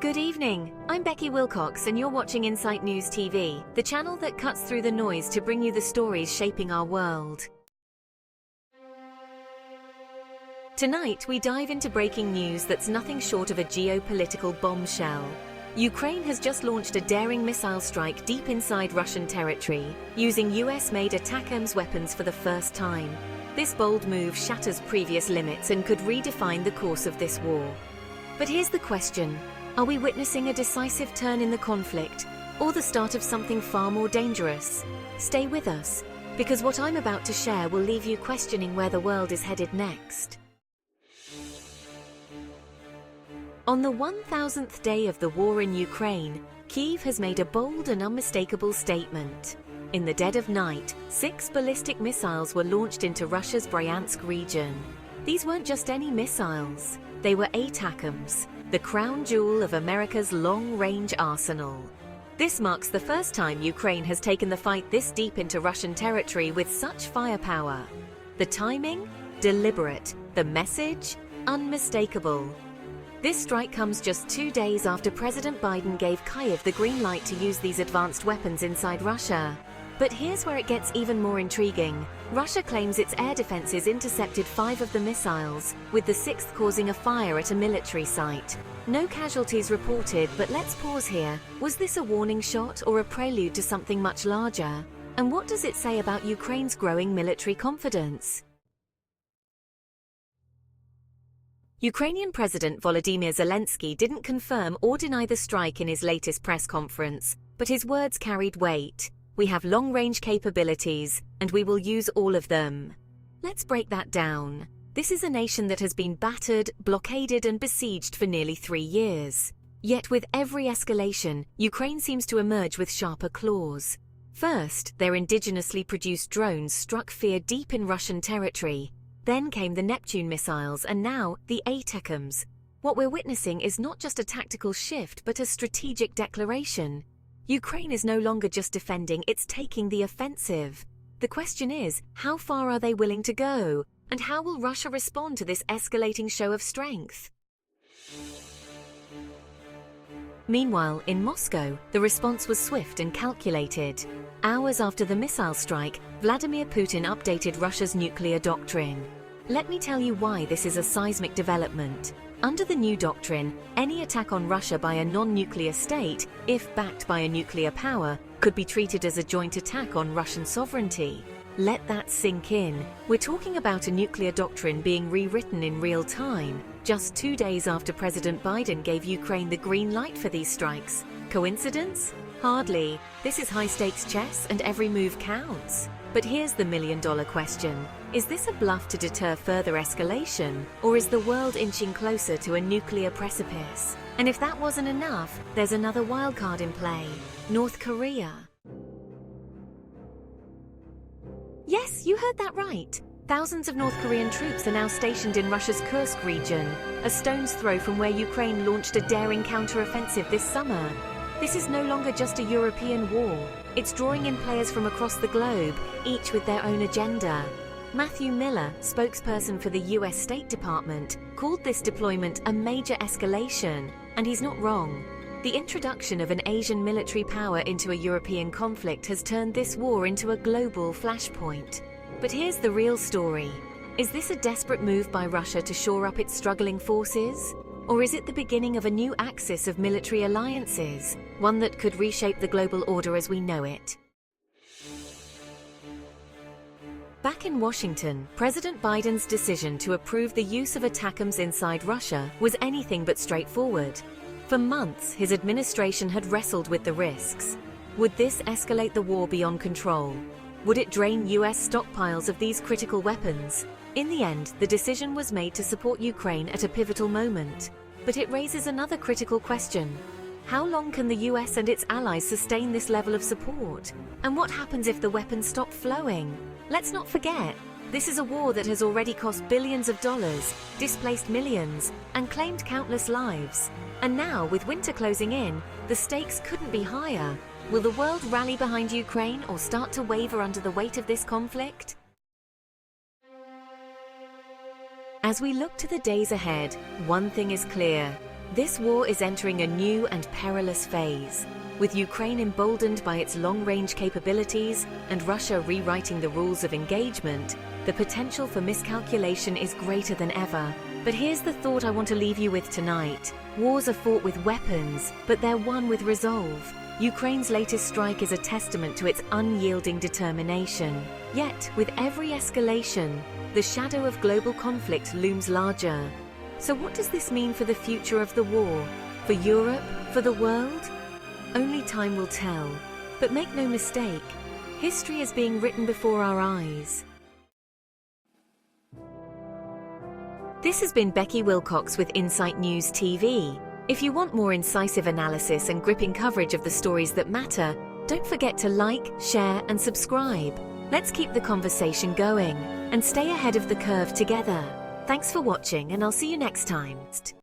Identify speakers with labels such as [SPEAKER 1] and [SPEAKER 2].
[SPEAKER 1] Good evening, I'm Becky Wilcox and you're watching Insight News TV, the channel that cuts through the noise to bring you the stories shaping our world. Tonight we dive into breaking news that's nothing short of a geopolitical bombshell. Ukraine has just launched a daring missile strike deep inside Russian territory, using US-made ATACMS weapons for the first time. This bold move shatters previous limits and could redefine the course of this war. But here's the question. Are we witnessing a decisive turn in the conflict, or the start of something far more dangerous? Stay with us, because what I'm about to share will leave you questioning where the world is headed next. On the 1000th day of the war in Ukraine, Kyiv has made a bold and unmistakable statement. In the dead of night, 6 ballistic missiles were launched into Russia's Bryansk region. These weren't just any missiles, they were ATACMS, the crown jewel of America's long-range arsenal. This marks the first time Ukraine has taken the fight this deep into Russian territory with such firepower. The timing? Deliberate. The message? Unmistakable. This strike comes just 2 days after President Biden gave Kyiv the green light to use these advanced weapons inside Russia. But here's where it gets even more intriguing. Russia claims its air defenses intercepted 5 of the missiles, with the 6th causing a fire at a military site. No casualties reported, but let's pause here. Was this a warning shot or a prelude to something much larger? And what does it say about Ukraine's growing military confidence? Ukrainian President Volodymyr Zelensky didn't confirm or deny the strike in his latest press conference, but his words carried weight. We have long-range capabilities, and we will use all of them. Let's break that down. This is a nation that has been battered, blockaded, and besieged for nearly 3 years. Yet with every escalation, Ukraine seems to emerge with sharper claws. First, their indigenously produced drones struck fear deep in Russian territory. Then came the Neptune missiles, and now the ATACMS. What we're witnessing is not just a tactical shift, but a strategic declaration. Ukraine is no longer just defending, it's taking the offensive. The question is, how far are they willing to go? And how will Russia respond to this escalating show of strength? Meanwhile, in Moscow, the response was swift and calculated. Hours after the missile strike, Vladimir Putin updated Russia's nuclear doctrine. Let me tell you why this is a seismic development. Under the new doctrine, any attack on Russia by a non-nuclear state, if backed by a nuclear power, could be treated as a joint attack on Russian sovereignty. Let that sink in. We're talking about a nuclear doctrine being rewritten in real time, just 2 days after President Biden gave Ukraine the green light for these strikes. Coincidence? Hardly. This is high-stakes chess and every move counts. But here's the million-dollar question. Is this a bluff to deter further escalation, or is the world inching closer to a nuclear precipice? And if that wasn't enough, there's another wildcard in play: North Korea. Yes, you heard that right. Thousands of North Korean troops are now stationed in Russia's Kursk region, a stone's throw from where Ukraine launched a daring counteroffensive this summer. This is no longer just a European war. It's drawing in players from across the globe, each with their own agenda. Matthew Miller, spokesperson for the US State Department, called this deployment a major escalation, and he's not wrong. The introduction of an Asian military power into a European conflict has turned this war into a global flashpoint. But here's the real story. Is this a desperate move by Russia to shore up its struggling forces? Or is it the beginning of a new axis of military alliances, one that could reshape the global order as we know it? Back in Washington, President Biden's decision to approve the use of ATACMS inside Russia was anything but straightforward. For months, his administration had wrestled with the risks. Would this escalate the war beyond control? Would it drain US stockpiles of these critical weapons? In the end, the decision was made to support Ukraine at a pivotal moment. But it raises another critical question. How long can the US and its allies sustain this level of support? And what happens if the weapons stop flowing? Let's not forget, this is a war that has already cost billions of dollars, displaced millions, and claimed countless lives. And now, with winter closing in, the stakes couldn't be higher. Will the world rally behind Ukraine or start to waver under the weight of this conflict? As we look to the days ahead, one thing is clear. This war is entering a new and perilous phase. With Ukraine emboldened by its long-range capabilities and Russia rewriting the rules of engagement, the potential for miscalculation is greater than ever. But here's the thought I want to leave you with tonight. Wars are fought with weapons, but they're won with resolve. Ukraine's latest strike is a testament to its unyielding determination. Yet, with every escalation, the shadow of global conflict looms larger. So what does this mean for the future of the war? For Europe? For the world? Only time will tell. But make no mistake, history is being written before our eyes. This has been Becky Wilcox with Insight News TV. If you want more incisive analysis and gripping coverage of the stories that matter, don't forget to like, share, and subscribe. Let's keep the conversation going and stay ahead of the curve together. Thanks for watching, and I'll see you next time.